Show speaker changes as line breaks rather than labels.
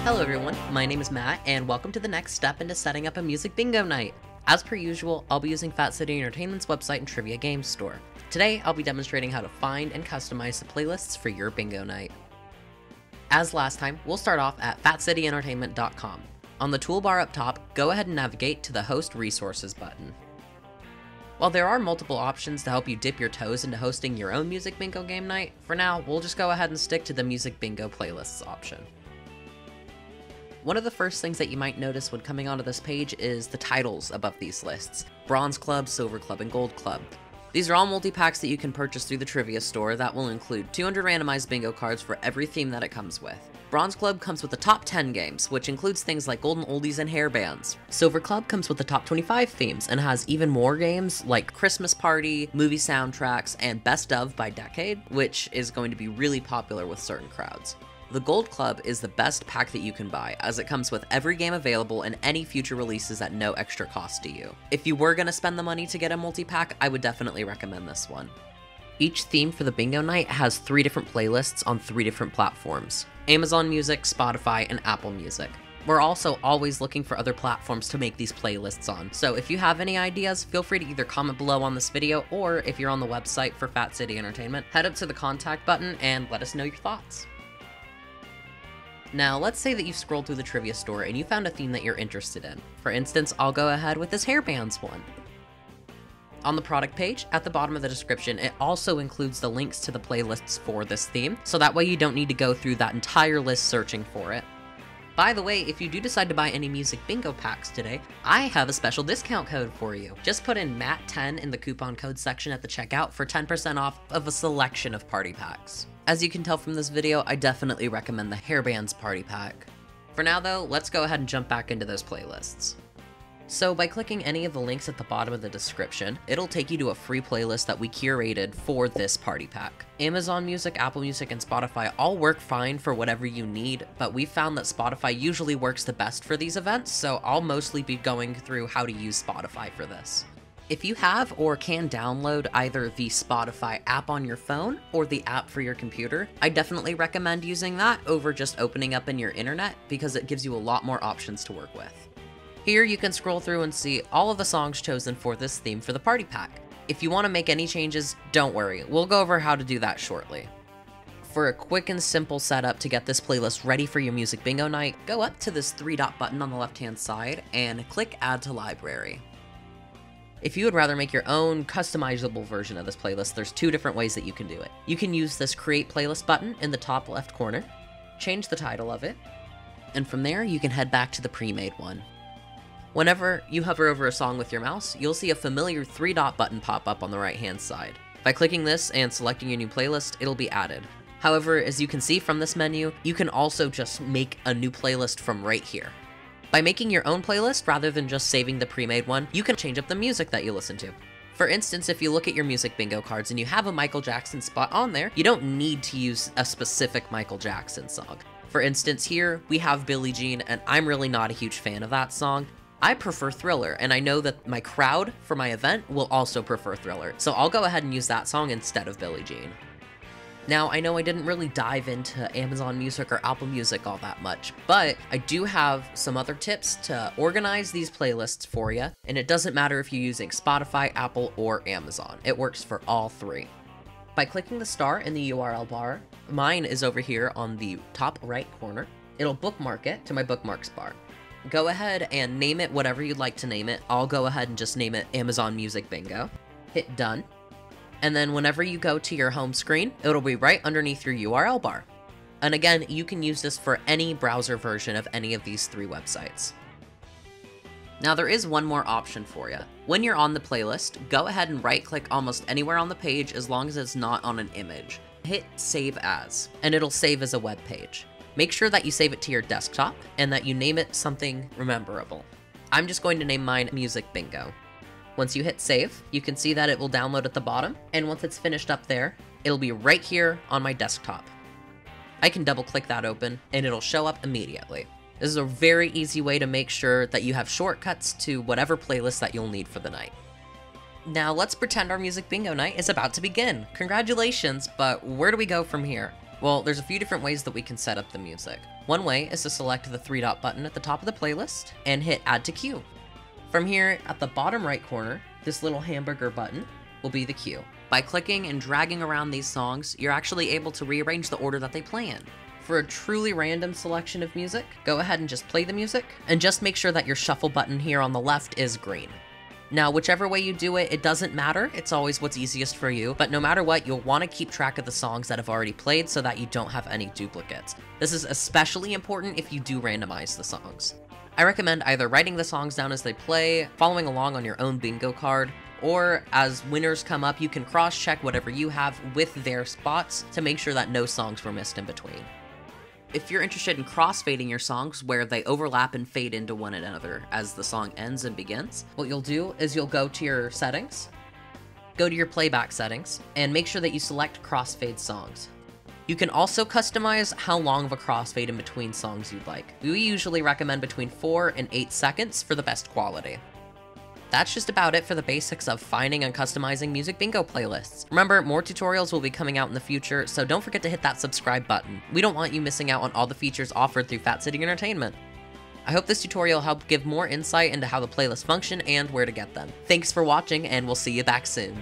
Hello everyone, my name is Matt, and welcome to the next step into setting up a music bingo night. As per usual, I'll be using Fat City Entertainment's website and Trivia Games Store. Today, I'll be demonstrating how to find and customize the playlists for your bingo night. As last time, we'll start off at fatcityentertainment.com. On the toolbar up top, go ahead and navigate to the Host Resources button. While there are multiple options to help you dip your toes into hosting your own music bingo game night, for now, we'll just go ahead and stick to the Music Bingo Playlists option. One of the first things that you might notice when coming onto this page is the titles above these lists: Bronze Club, Silver Club, and Gold Club. These are all multi-packs that you can purchase through the Trivia Store that will include 200 randomized bingo cards for every theme that it comes with. Bronze Club comes with the top 10 games, which includes things like Golden Oldies and Hairbands. Silver Club comes with the top 25 themes and has even more games like Christmas Party, movie soundtracks, and Best Of by Decade, which is going to be really popular with certain crowds. The Gold Club is the best pack that you can buy, as it comes with every game available and any future releases at no extra cost to you. If you were going to spend the money to get a multi-pack, I would definitely recommend this one. Each theme for the bingo night has 3 different playlists on 3 different platforms: Amazon Music, Spotify, and Apple Music. We're also always looking for other platforms to make these playlists on, so if you have any ideas, feel free to either comment below on this video, or if you're on the website for Fat City Entertainment, head up to the contact button and let us know your thoughts. Now, let's say that you've scrolled through the Trivia Store and you found a theme that you're interested in. For instance, I'll go ahead with this Hairbands one. On the product page, at the bottom of the description, it also includes the links to the playlists for this theme, so that way you don't need to go through that entire list searching for it. By the way, if you do decide to buy any music bingo packs today, I have a special discount code for you. Just put in MAT10 in the coupon code section at the checkout for 10% off of a selection of party packs. As you can tell from this video, I definitely recommend the Hairbands party pack. For now though, let's go ahead and jump back into those playlists. So by clicking any of the links at the bottom of the description, it'll take you to a free playlist that we curated for this party pack. Amazon Music, Apple Music, and Spotify all work fine for whatever you need, but we found that Spotify usually works the best for these events, so I'll mostly be going through how to use Spotify for this. If you have or can download either the Spotify app on your phone or the app for your computer, I definitely recommend using that over just opening up in your internet, because it gives you a lot more options to work with. Here you can scroll through and see all of the songs chosen for this theme for the party pack. If you want to make any changes, don't worry, we'll go over how to do that shortly. For a quick and simple setup to get this playlist ready for your music bingo night, go up to this 3-dot button on the left-hand side and click Add to Library. If you would rather make your own customizable version of this playlist, there's 2 different ways that you can do it. You can use this Create Playlist button in the top left corner, change the title of it, and from there you can head back to the pre-made one. Whenever you hover over a song with your mouse, you'll see a familiar 3-dot button pop up on the right-hand side. By clicking this and selecting your new playlist, it'll be added. However, as you can see from this menu, you can also just make a new playlist from right here. By making your own playlist, rather than just saving the pre-made one, you can change up the music that you listen to. For instance, if you look at your music bingo cards and you have a Michael Jackson spot on there, you don't need to use a specific Michael Jackson song. For instance, here we have Billie Jean, and I'm really not a huge fan of that song. I prefer Thriller, and I know that my crowd for my event will also prefer Thriller, so I'll go ahead and use that song instead of Billie Jean. Now, I know I didn't really dive into Amazon Music or Apple Music all that much, but I do have some other tips to organize these playlists for you, and it doesn't matter if you're using Spotify, Apple, or Amazon. It works for all 3. By clicking the star in the URL bar, mine is over here on the top right corner. It'll bookmark it to my bookmarks bar. Go ahead and name it whatever you'd like to name it. I'll go ahead and just name it Amazon Music Bingo. Hit done. And then whenever you go to your home screen, it'll be right underneath your URL bar. And again, you can use this for any browser version of any of these 3 websites. Now there is one more option for you. When you're on the playlist, go ahead and right-click almost anywhere on the page as long as it's not on an image. Hit Save As, and it'll save as a web page. Make sure that you save it to your desktop and that you name it something rememberable. I'm just going to name mine Music Bingo. Once you hit save, you can see that it will download at the bottom, and once it's finished up there, it'll be right here on my desktop. I can double click that open and it'll show up immediately. This is a very easy way to make sure that you have shortcuts to whatever playlist that you'll need for the night. Now let's pretend our music bingo night is about to begin. Congratulations, but where do we go from here? Well, there's a few different ways that we can set up the music. One way is to select the 3-dot button at the top of the playlist and hit Add to Queue. From here, at the bottom right corner, this little hamburger button will be the queue. By clicking and dragging around these songs, you're actually able to rearrange the order that they play in. For a truly random selection of music, go ahead and just play the music, and just make sure that your shuffle button here on the left is green. Now, whichever way you do it, it doesn't matter, it's always what's easiest for you, but no matter what, you'll want to keep track of the songs that have already played so that you don't have any duplicates. This is especially important if you do randomize the songs. I recommend either writing the songs down as they play, following along on your own bingo card, or as winners come up, you can cross-check whatever you have with their spots to make sure that no songs were missed in between. If you're interested in cross-fading your songs where they overlap and fade into one another as the song ends and begins, what you'll do is you'll go to your settings, go to your playback settings, and make sure that you select crossfade songs. You can also customize how long of a crossfade in between songs you'd like. We usually recommend between 4 and 8 seconds for the best quality. That's just about it for the basics of finding and customizing music bingo playlists. Remember, more tutorials will be coming out in the future, so don't forget to hit that subscribe button. We don't want you missing out on all the features offered through Fat City Entertainment. I hope this tutorial helped give more insight into how the playlists function and where to get them. Thanks for watching, and we'll see you back soon.